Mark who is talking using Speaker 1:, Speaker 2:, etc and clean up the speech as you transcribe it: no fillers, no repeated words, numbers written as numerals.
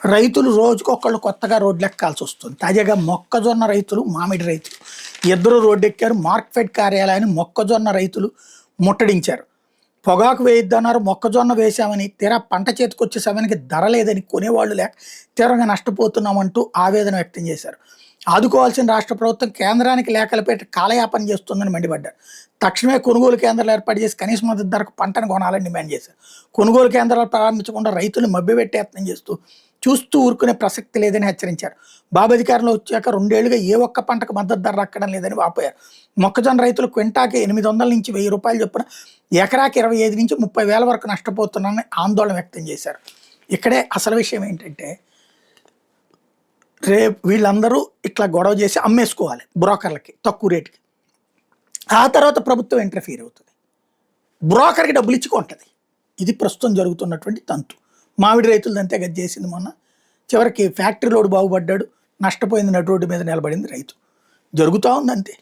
Speaker 1: రైతులు రోజుకొకళ్ళు కొత్తగా రోడ్లెక్కాల్సి వస్తుంది. తాజాగా మొక్కజొన్న రైతులు, మామిడి రైతులు ఇద్దరు రోడ్డెక్కారు. మార్క్ఫెడ్ కార్యాలయాన్ని మొక్కజొన్న రైతులు ముట్టడించారు. పొగాకు వేయొద్దన్నారు, మొక్కజొన్న వేశామని, తీరా పంట చేతికొచ్చే సమయానికి ధర లేదని, కొనేవాళ్ళు లేక తీవ్రంగా నష్టపోతున్నామంటూ ఆవేదన వ్యక్తం చేశారు. ఆదుకోవాల్సిన రాష్ట్ర ప్రభుత్వం కేంద్రానికి లేఖలు పెట్టి కాలయాపన చేస్తుందని మండిపడ్డారు. తక్షణమే కొనుగోలు కేంద్రాలు ఏర్పాటు చేసి కనీస మద్దతు ధరకు పంటను కొనాలని డిమాండ్ చేశారు. కొనుగోలు కేంద్రాలు ప్రారంభించకుండా రైతులు మభ్యపెట్టే యత్నం చూస్తూ ఊరుకునే ప్రసక్తి లేదని హెచ్చరించారు. బాబు అధికారంలో వచ్చాక 2 ఏళ్లుగా ఏ ఒక్క పంటకు మద్దతు ధర రక్కడం లేదని వాపోయారు. మొక్కజొన్న రైతులు క్వింటాకి 800 నుంచి 1000 రూపాయలు చొప్పున ఎకరాకి 25 నుంచి 30 వేల వరకు నష్టపోతున్నారని ఆందోళన వ్యక్తం చేశారు. ఇక్కడే అసలు విషయం ఏంటంటే, రేపు వీళ్ళందరూ ఇట్లా గొడవ చేసి అమ్మేసుకోవాలి బ్రోకర్లకి తక్కువ రేటుకి. ఆ తర్వాత ప్రభుత్వం ఇంటర్ఫీర్ అవుతుంది, బ్రోకర్కి డబ్బులు ఇచ్చుకుంటుంది. ఇది ప్రస్తుతం జరుగుతున్నటువంటి తంతు. మామిడి రైతులు అంతే గది చేసింది. మొన్న చివరికి ఫ్యాక్టరీ లోడ్ బాగుపడ్డాడు, నష్టపోయింది, నటు రోడ్డు మీద నిలబడింది రైతు. జరుగుతూ ఉంది అంతే.